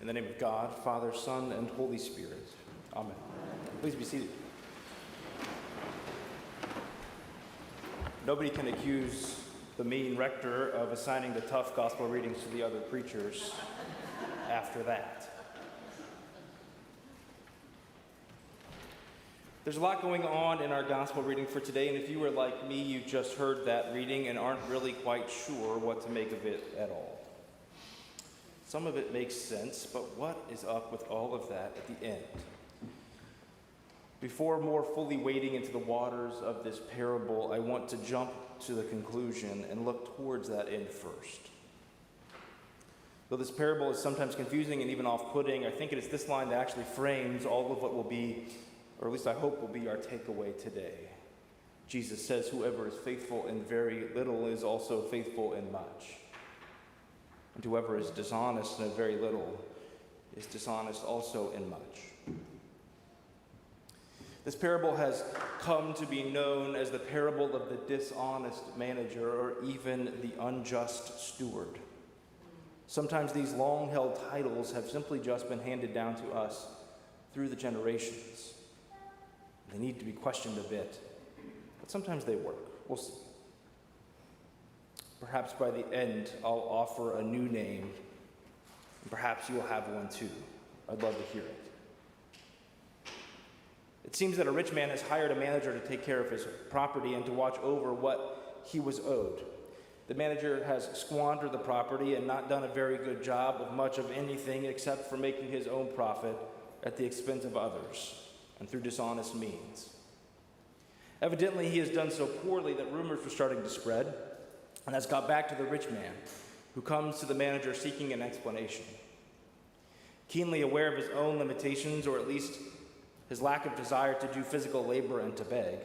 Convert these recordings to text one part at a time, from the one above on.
the name of God, Father, Son, and Holy Spirit. Amen. Please be seated. Nobody can accuse the mean rector of assigning the tough gospel readings to the other preachers after that. There's a lot going on in our gospel reading for today, and if you were like me, you just heard that reading and aren't really quite sure what to make of it at all. Some of it makes sense, but what is up with all of that at the end? Before more fully wading into the waters of this parable, I want to jump to the conclusion and look towards that end first. Though this parable is sometimes confusing and even off-putting, I think it is this line that actually frames all of what will be, or at least I hope will be, our takeaway today. Jesus says, "Whoever is faithful in very little is also faithful in much. And whoever is dishonest in a very little is dishonest also in much." This parable has come to be known as the parable of the dishonest manager, or even the unjust steward. Sometimes these long-held titles have simply just been handed down to us through the generations. They need to be questioned a bit, but sometimes they work. We'll see. Perhaps by the end, I'll offer a new name, and perhaps you'll have one too. I'd love to hear it. It seems that a rich man has hired a manager to take care of his property and to watch over what he was owed. The manager has squandered the property and not done a very good job of much of anything except for making his own profit at the expense of others and through dishonest means. Evidently, he has done so poorly that rumors were starting to spread, and that's got back to the rich man, who comes to the manager seeking an explanation. Keenly aware of his own limitations, or at least his lack of desire to do physical labor and to beg,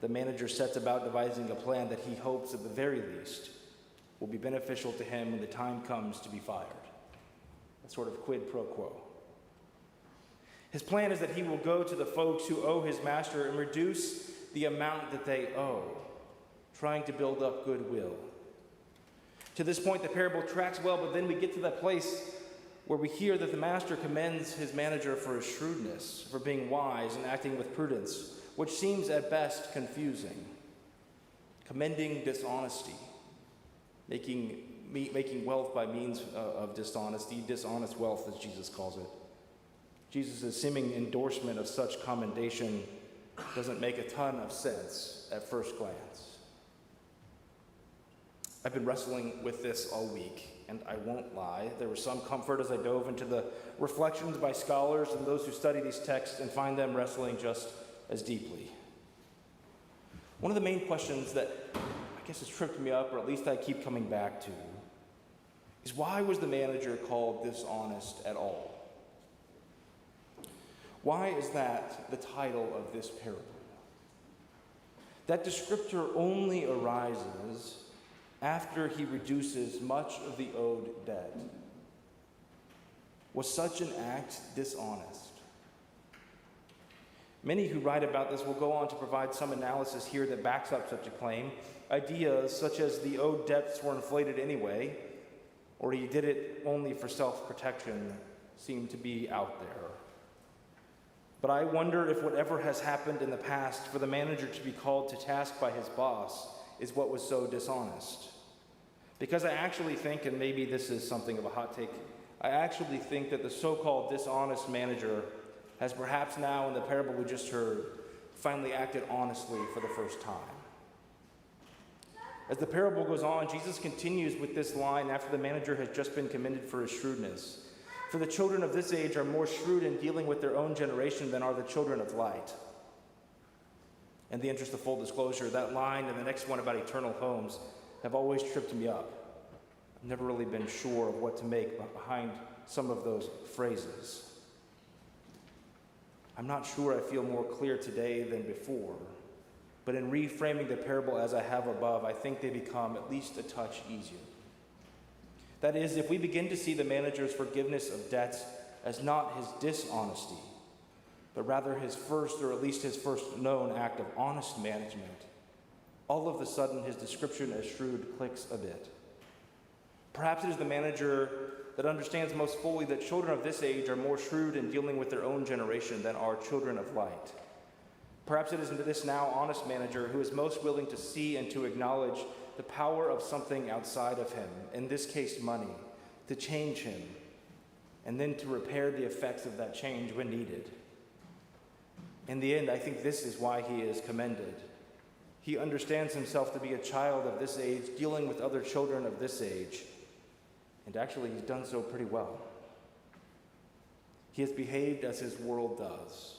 the manager sets about devising a plan that he hopes, at the very least, will be beneficial to him when the time comes to be fired. A sort of quid pro quo. His plan is that he will go to the folks who owe his master and reduce the amount that they owe, trying to build up goodwill. To this point, the parable tracks well, but then we get to that place where we hear that the master commends his manager for his shrewdness, for being wise and acting with prudence, which seems at best confusing. Commending dishonesty, making wealth by means of dishonesty, dishonest wealth, as Jesus calls it. Jesus' seeming endorsement of such commendation doesn't make a ton of sense at first glance. I've been wrestling with this all week, and I won't lie, there was some comfort as I dove into the reflections by scholars and those who study these texts and find them wrestling just as deeply. One of the main questions that I guess has tripped me up, or at least I keep coming back to, is why was the manager called dishonest at all? Why is that the title of this parable? That descriptor only arises after he reduces much of the owed debt. Was such an act dishonest? Many who write about this will go on to provide some analysis here that backs up such a claim. Ideas such as the owed debts were inflated anyway, or he did it only for self-protection, seem to be out there. But I wonder if whatever has happened in the past for the manager to be called to task by his boss is what was so dishonest. Because I actually think, and maybe this is something of a hot take, I actually think that the so-called dishonest manager has perhaps now, in the parable we just heard, finally acted honestly for the first time. As the parable goes on, Jesus continues with this line after the manager has just been commended for his shrewdness. For the children of this age are more shrewd in dealing with their own generation than are the children of light. In the interest of full disclosure, that line and the next one about eternal homes have always tripped me up. I've never really been sure of what to make behind some of those phrases. I'm not sure I feel more clear today than before, but in reframing the parable as I have above, I think they become at least a touch easier. That is, if we begin to see the manager's forgiveness of debts as not his dishonesty, but rather his first, or at least his first known act of honest management, all of a sudden his description as shrewd clicks a bit. Perhaps it is the manager that understands most fully that children of this age are more shrewd in dealing with their own generation than are children of light. Perhaps it is this now honest manager who is most willing to see and to acknowledge the power of something outside of him, in this case money, to change him, and then to repair the effects of that change when needed. In the end, I think this is why he is commended. He understands himself to be a child of this age, dealing with other children of this age, and actually he's done so pretty well. He has behaved as his world does,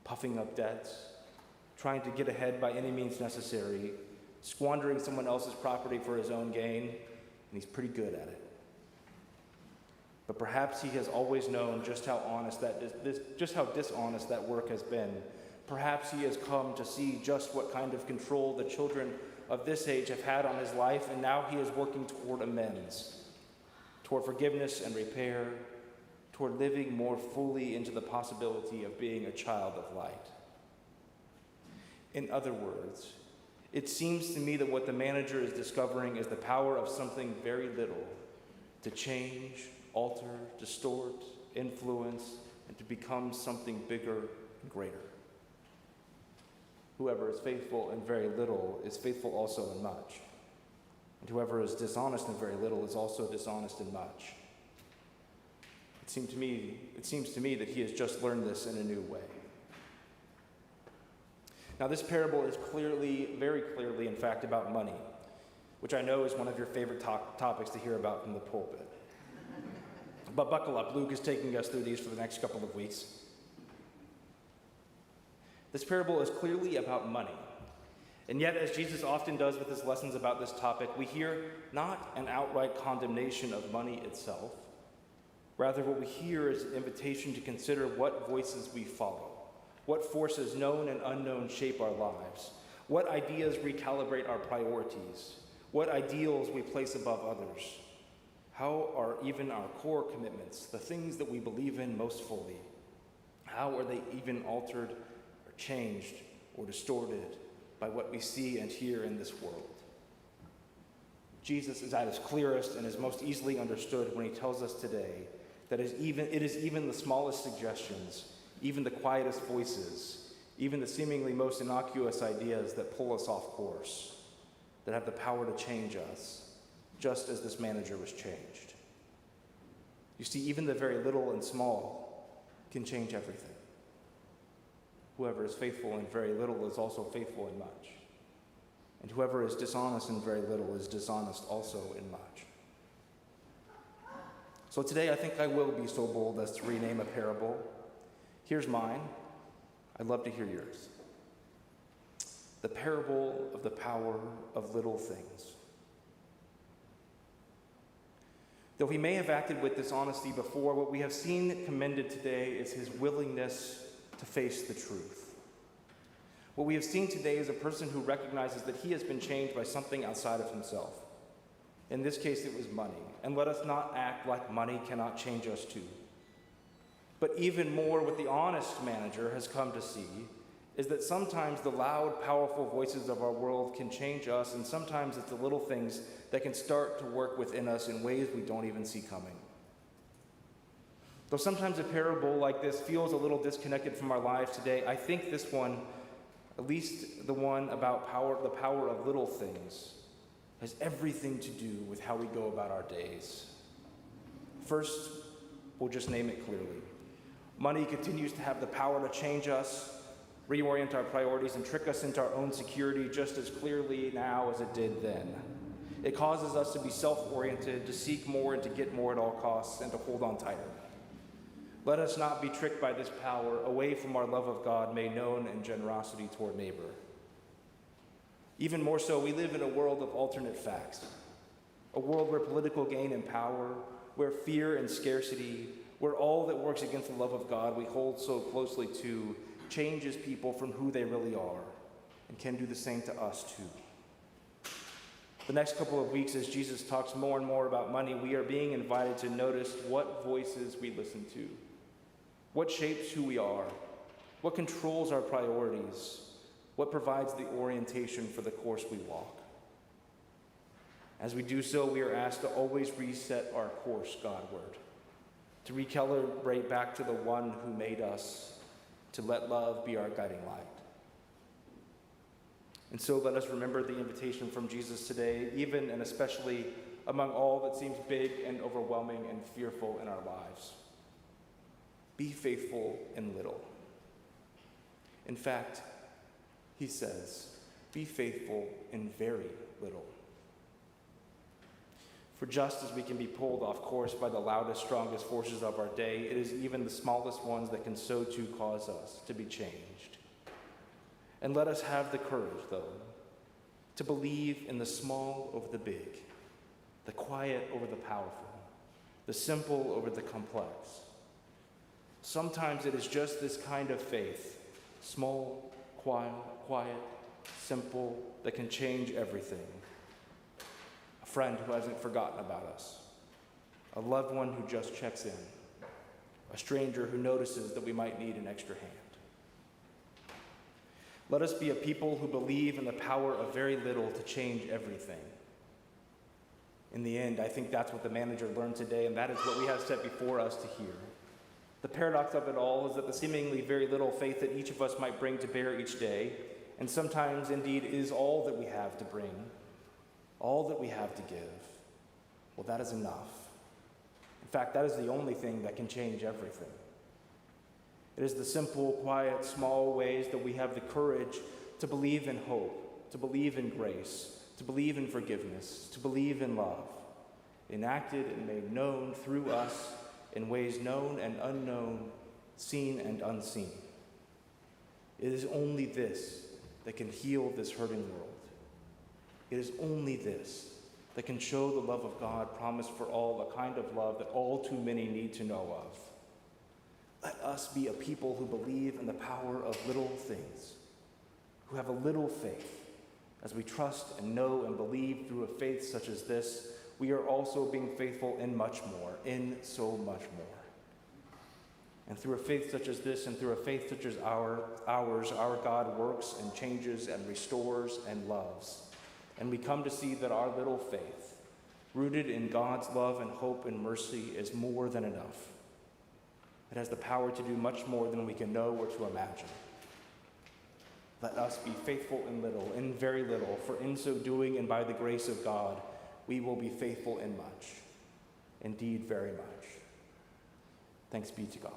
puffing up debts, trying to get ahead by any means necessary, squandering someone else's property for his own gain, and he's pretty good at it. But perhaps he has always known just how dishonest that work has been. Perhaps he has come to see just what kind of control the children of this age have had on his life, and now he is working toward amends, toward forgiveness and repair, toward living more fully into the possibility of being a child of light. In other words, it seems to me that what the manager is discovering is the power of something very little to change, alter, distort, influence, and to become something bigger and greater. Whoever is faithful in very little is faithful also in much. And whoever is dishonest in very little is also dishonest in much. It seems to me that he has just learned this in a new way. Now, this parable is very clearly, in fact, about money, which I know is one of your favorite topics to hear about from the pulpit. But buckle up, Luke is taking us through these for the next couple of weeks. This parable is clearly about money. And yet, as Jesus often does with his lessons about this topic, we hear not an outright condemnation of money itself. Rather, what we hear is an invitation to consider what voices we follow, what forces known and unknown shape our lives, what ideas recalibrate our priorities, what ideals we place above others. How are even our core commitments, the things that we believe in most fully, how are they even altered or changed or distorted by what we see and hear in this world? Jesus is at his clearest and is most easily understood when he tells us today that it is even the smallest suggestions, even the quietest voices, even the seemingly most innocuous ideas that pull us off course, that have the power to change us, just as this manager was changed. You see, even the very little and small can change everything. Whoever is faithful in very little is also faithful in much. And whoever is dishonest in very little is dishonest also in much. So today I think I will be so bold as to rename a parable. Here's mine. I'd love to hear yours. The parable of the power of little things. Though he may have acted with dishonesty before, what we have seen commended today is his willingness to face the truth. What we have seen today is a person who recognizes that he has been changed by something outside of himself. In this case, it was money. And let us not act like money cannot change us too. But even more, what the honest manager has come to see is that sometimes the loud, powerful voices of our world can change us, and sometimes it's the little things that can start to work within us in ways we don't even see coming. Though sometimes a parable like this feels a little disconnected from our lives today, I think this one, at least the one about the power of little things, has everything to do with how we go about our days. First, we'll just name it clearly. Money continues to have the power to change us, reorient our priorities, and trick us into our own security just as clearly now as it did then. It causes us to be self-oriented, to seek more and to get more at all costs, and to hold on tighter. Let us not be tricked by this power away from our love of God made known in generosity toward neighbor. Even more so, we live in a world of alternate facts, a world where political gain and power, where fear and scarcity, where all that works against the love of God we hold so closely to changes people from who they really are and can do the same to us too. The next couple of weeks, as Jesus talks more and more about money, we are being invited to notice what voices we listen to, what shapes who we are, what controls our priorities, what provides the orientation for the course we walk. As we do so, we are asked to always reset our course Godward, to recalibrate back to the one who made us, to let love be our guiding light. And so let us remember the invitation from Jesus today, even and especially among all that seems big and overwhelming and fearful in our lives. Be faithful in little. In fact, he says, be faithful in very little. For just as we can be pulled off course by the loudest, strongest forces of our day, it is even the smallest ones that can so too cause us to be changed. And let us have the courage, though, to believe in the small over the big, the quiet over the powerful, the simple over the complex. Sometimes it is just this kind of faith, small, quiet, simple, that can change everything. A friend who hasn't forgotten about us, a loved one who just checks in, a stranger who notices that we might need an extra hand. Let us be a people who believe in the power of very little to change everything. In the end, I think that's what the manager learned today, and that is what we have set before us to hear. The paradox of it all is that the seemingly very little faith that each of us might bring to bear each day, and sometimes indeed is all that we have to bring, all that we have to give, well, that is enough. In fact, that is the only thing that can change everything. It is the simple, quiet, small ways that we have the courage to believe in hope, to believe in grace, to believe in forgiveness, to believe in love, enacted and made known through us in ways known and unknown, seen and unseen. It is only this that can heal this hurting world. It is only this that can show the love of God promised for all, a kind of love that all too many need to know of. Let us be a people who believe in the power of little things, who have a little faith. As we trust and know and believe through a faith such as this, we are also being faithful in much more, in so much more. And through a faith such as this and through a faith such as ours, our God works and changes and restores and loves. And we come to see that our little faith, rooted in God's love and hope and mercy, is more than enough. It has the power to do much more than we can know or to imagine. Let us be faithful in little, in very little, for in so doing and by the grace of God, we will be faithful in much, indeed very much. Thanks be to God.